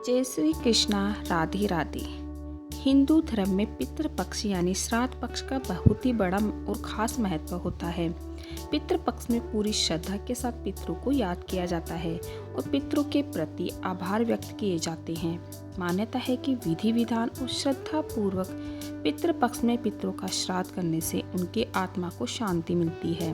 जय श्री कृष्णा। राधे राधे। हिंदू धर्म में पितृपक्ष यानी श्राद्ध पक्ष का बहुत ही बड़ा और खास महत्व होता है। पितृपक्ष में पूरी श्रद्धा के साथ पितरों को याद किया जाता है और पितरों के प्रति आभार व्यक्त किए जाते हैं। मान्यता है कि विधि विधान और श्रद्धा पूर्वक पितृपक्ष में पितरों का श्राद्ध करने से उनकी आत्मा को शांति मिलती है।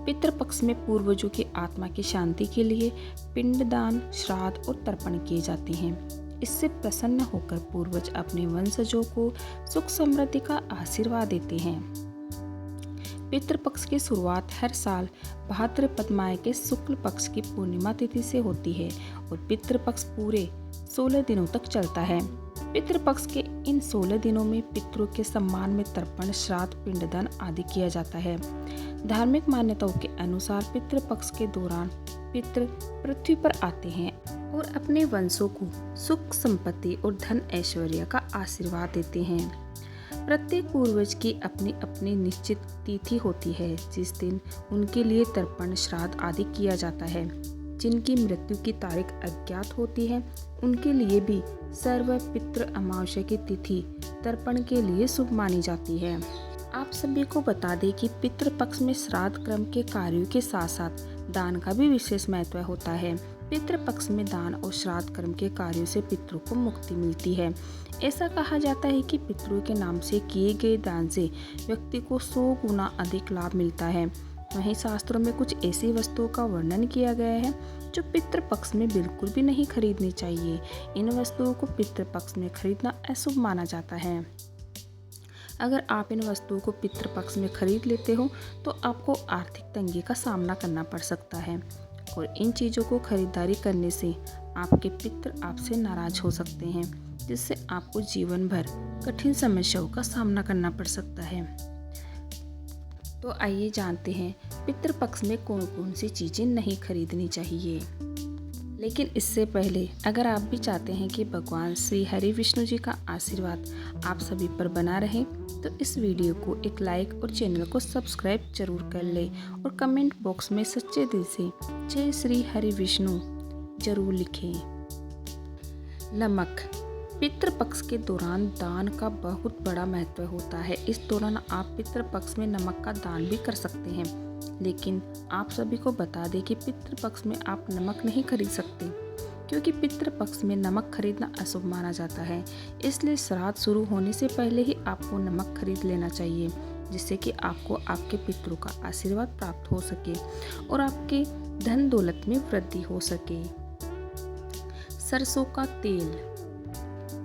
पितृपक्ष में पूर्वजों की आत्मा की शांति के लिए पिंडदान, श्राद्ध और तर्पण किए जाते हैं। इससे प्रसन्न होकर पूर्वज अपने वंशजों को सुख समृद्धि का आशीर्वाद देते हैं। पितृपक्ष की शुरुआत हर साल भाद्रपद माह के शुक्ल पक्ष की पूर्णिमा तिथि से होती है और पितृपक्ष पूरे 16 दिनों तक चलता है। पितृपक्ष के इन 16 दिनों में पितरों के सम्मान में तर्पण, श्राद्ध, पिंडदान आदि किया जाता है। धार्मिक मान्यताओं के अनुसार पितृपक्ष के दौरान पितृ पृथ्वी पर आते हैं और अपने वंशों को सुख, संपत्ति और धन ऐश्वर्य का आशीर्वाद देते हैं। प्रत्येक पूर्वज की अपनी अपनी निश्चित तिथि होती है जिस दिन उनके लिए तर्पण, श्राद्ध आदि किया जाता है। जिनकी मृत्यु की तारीख अज्ञात होती है उनके लिए भी सर्व पितृ अमावस्या की तिथि तर्पण के लिए शुभ मानी जाती है। आप सभी को बता दें कि पितृपक्ष में श्राद्ध क्रम के कार्यों के साथ साथ दान का भी विशेष महत्व होता है। पितृपक्ष में दान और श्राद्ध कर्म के कार्यों से पितरों को मुक्ति मिलती है। ऐसा कहा जाता है कि पितरों के नाम से किए गए दान से व्यक्ति को 100 गुना अधिक लाभ मिलता है। वहीं शास्त्रों में कुछ ऐसी वस्तुओं का वर्णन किया गया है जो पितृपक्ष में बिल्कुल भी नहीं खरीदनी चाहिए। इन वस्तुओं को पितृपक्ष में खरीदना अशुभ माना जाता है। अगर आप इन वस्तुओं को पितृपक्ष में खरीद लेते हो तो आपको आर्थिक तंगी का सामना करना पड़ सकता है और इन चीज़ों को खरीदारी करने से आपके पितृ आपसे नाराज हो सकते हैं, जिससे आपको जीवन भर कठिन समस्याओं का सामना करना पड़ सकता है। तो आइए जानते हैं पितृपक्ष में कौन कौन सी चीज़ें नहीं खरीदनी चाहिए। लेकिन इससे पहले अगर आप भी चाहते हैं कि भगवान श्री हरि विष्णु जी का आशीर्वाद आप सभी पर बना रहे तो इस वीडियो को एक लाइक और चैनल को सब्सक्राइब जरूर कर ले और कमेंट बॉक्स में सच्चे दिल से जय श्री हरि विष्णु जरूर लिखें। नमक। पितृपक्ष के दौरान दान का बहुत बड़ा महत्व होता है। इस दौरान आप पितृपक्ष में नमक का दान भी कर सकते हैं, लेकिन आप सभी को बता दें कि पितृपक्ष में आप नमक नहीं खरीद सकते क्योंकि पितृपक्ष में नमक खरीदना अशुभ माना जाता है। इसलिए श्राद्ध शुरू होने से पहले ही आपको नमक खरीद लेना चाहिए, जिससे कि आपको आपके पितरों का आशीर्वाद प्राप्त हो सके और आपके धन दौलत में वृद्धि हो सके। सरसों का तेल।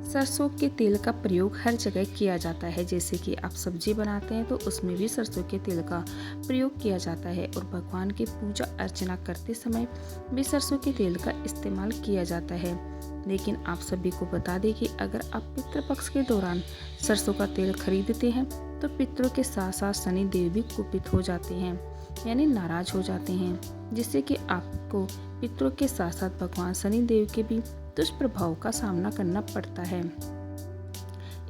सरसों के तेल का प्रयोग हर जगह किया जाता है। जैसे कि आप सब्जी बनाते हैं तो उसमें भी सरसों के तेल का प्रयोग किया जाता है और भगवान की पूजा अर्चना करते समय भी सरसों के तेल का इस्तेमाल किया जाता है। लेकिन आप सभी को बता दें कि अगर आप पितृपक्ष के दौरान सरसों का तेल खरीदते हैं तो पितरों के साथ साथ शनि देव भी कुपित हो जाते हैं, यानी नाराज हो जाते हैं, जिससे कि आपको पितरों के साथ साथ भगवान शनि देव के भी दुष्प्रभाव का सामना करना पड़ता है।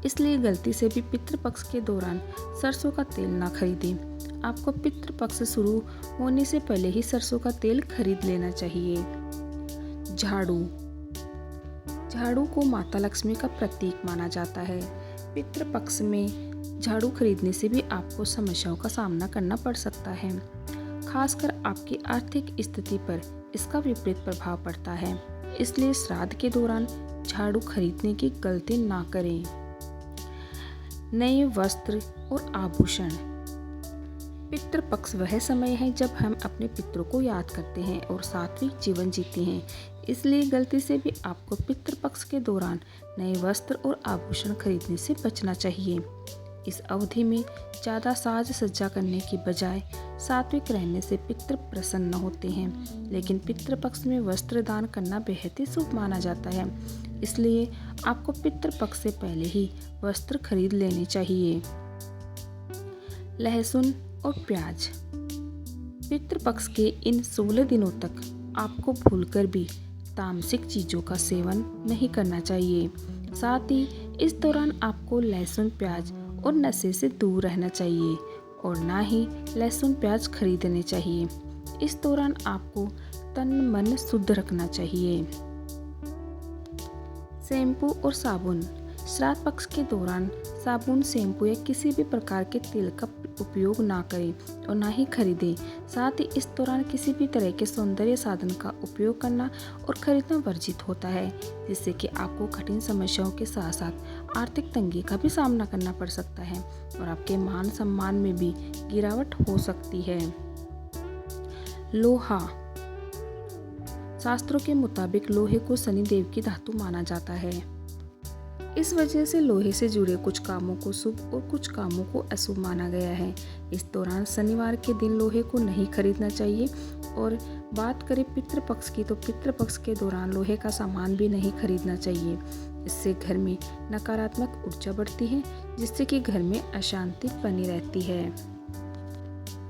इसलिए गलती से भी पितृपक्ष के दौरान सरसों का तेल ना खरीदें। आपको पितृपक्ष शुरू होने से पहले ही सरसों का तेल खरीद लेना चाहिए। झाड़ू। झाड़ू को माता लक्ष्मी का प्रतीक माना जाता है। पितृपक्ष में झाड़ू खरीदने से भी आपको समस्याओं का सामना करना पड़ सकता है। खासकर आपकी आर्थिक स्थिति पर इसका विपरीत प्रभाव पड़ता है। इसलिए श्राद्ध के दौरान झाड़ू खरीदने की गलती ना करें। नए वस्त्र और आभूषण। पितृपक्ष वह समय है जब हम अपने पितरों को याद करते हैं और सात्विक जीवन जीते हैं। इसलिए गलती से भी आपको पितृपक्ष के दौरान नए वस्त्र और आभूषण खरीदने से बचना चाहिए। इस अवधि में ज़्यादा साज सज्जा करने की बजाय सात्विक रहने से पितृ प्रसन्न होते हैं। लेकिन पितृपक्ष में वस्त्र दान करना बेहद ही शुभ माना जाता है। इसलिए आपको पितृपक्ष से पहले ही वस्त्र खरीद लेने चाहिए। लहसुन और प्याज। पितृपक्ष के इन 16 दिनों तक आपको भूलकर भी तामसिक चीज़ों का सेवन नहीं करना चाहिए। साथ ही इस दौरान आपको लहसुन, प्याज और नशे से दूर रहना चाहिए और ना ही लहसुन प्याज खरीदने चाहिए। इस दौरान आपको तन मन शुद्ध रखना चाहिए। शैम्पू और साबुन। श्राद्ध पक्ष के दौरान साबुन, शैम्पू या किसी भी प्रकार के तेल का उपयोग ना करें और ना ही खरीदें। साथ ही इस दौरान किसी भी तरह के सौंदर्य साधन का उपयोग करना और खरीदना वर्जित होता है, जिससे कि आपको कठिन समस्याओं के साथ साथ आर्थिक तंगी का भी सामना करना पड़ सकता है और आपके मान सम्मान में भी गिरावट हो सकती है। लोहा। शास्त्रों के मुताबिक लोहे को शनिदेव की धातु माना जाता है। इस वजह से लोहे से जुड़े कुछ कामों को शुभ और कुछ कामों को अशुभ माना गया है। इस दौरान शनिवार के दिन लोहे को नहीं खरीदना चाहिए। और बात करें पितृपक्ष की, तो पितृपक्ष के दौरान लोहे का सामान भी नहीं खरीदना चाहिए। इससे घर में नकारात्मक ऊर्जा बढ़ती है, जिससे कि घर में अशांति बनी रहती है।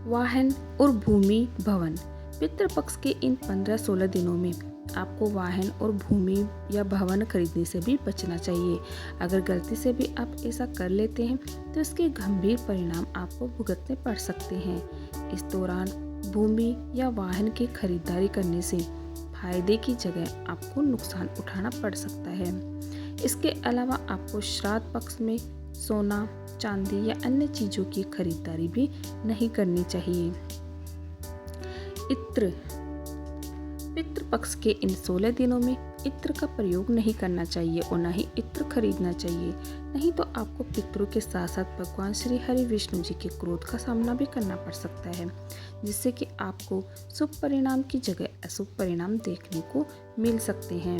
वाहन और भूमि भवन। पितृपक्ष के इन 15-16 दिनों में आपको वाहन और भूमि या भवन खरीदने से भी बचना चाहिए। अगर गलती से भी आप ऐसा कर लेते हैं तो इसके गंभीर परिणाम आपको भुगतने पड़ सकते हैं। इस दौरान भूमि या वाहन की खरीदारी करने से फायदे की जगह आपको नुकसान उठाना पड़ सकता है। इसके अलावा आपको श्राद्ध पक्ष में सोना, चांदी या अन्य चीज़ों की खरीदारी भी नहीं करनी चाहिए। इत्र। पितृपक्ष के इन 16 दिनों में इत्र का प्रयोग नहीं करना चाहिए और न ही इत्र खरीदना चाहिए, नहीं तो आपको पितरों के साथ साथ भगवान श्री हरि विष्णु जी के क्रोध का सामना भी करना पड़ सकता है, जिससे कि आपको शुभ परिणाम की जगह अशुभ परिणाम देखने को मिल सकते हैं।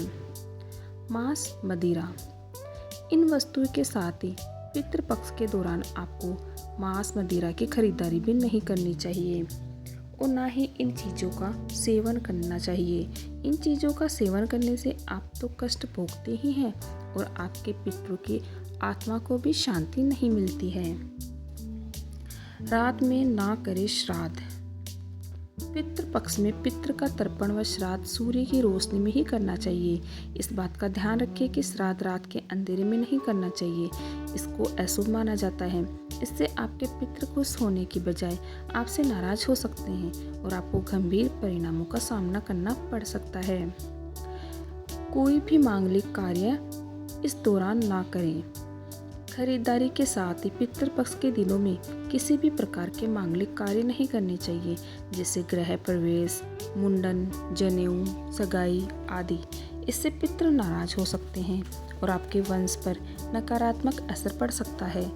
मांस, मदिरा। इन वस्तुओं के साथ ही पितृपक्ष के दौरान आपको मांस, मदिरा की खरीदारी भी नहीं करनी चाहिए और ना ही इन चीज़ों का सेवन करना चाहिए। इन चीज़ों का सेवन करने से आप तो कष्ट भोगते ही हैं और आपके पितरों की आत्मा को भी शांति नहीं मिलती है। रात में ना करें श्राद्ध। पितृपक्ष में पितृ का तर्पण व श्राद्ध सूर्य की रोशनी में ही करना चाहिए। इस बात का ध्यान रखिए कि श्राद्ध रात के अंधेरे में नहीं करना चाहिए, इसको अशुभ माना जाता है। इससे आपके पितृ खुश होने की बजाय आपसे नाराज हो सकते हैं और आपको गंभीर परिणामों का सामना करना पड़ सकता है। कोई भी मांगलिक कार्य इस दौरान ना करें। खरीदारी के साथ ही पितृपक्ष के दिनों में किसी भी प्रकार के मांगलिक कार्य नहीं करने चाहिए, जैसे गृह प्रवेश, मुंडन, जनेऊ, सगाई आदि। इससे पितृ नाराज हो सकते हैं और आपके वंश पर नकारात्मक असर पड़ सकता है।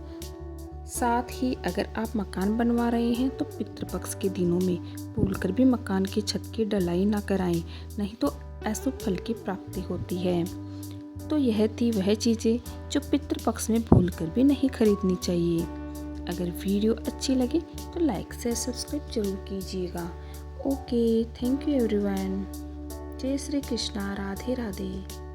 साथ ही अगर आप मकान बनवा रहे हैं तो पितृपक्ष के दिनों में भूलकर भी मकान की छत की ढलाई ना कराएं, नहीं तो अशुभ फल की प्राप्ति होती है। तो यह थी वह चीज़ें जो पितृपक्ष में भूलकर भी नहीं खरीदनी चाहिए। अगर वीडियो अच्छी लगे तो लाइक से सब्सक्राइब जरूर कीजिएगा। Okay, thank you everyone. जय श्री कृष्णा, राधे राधे।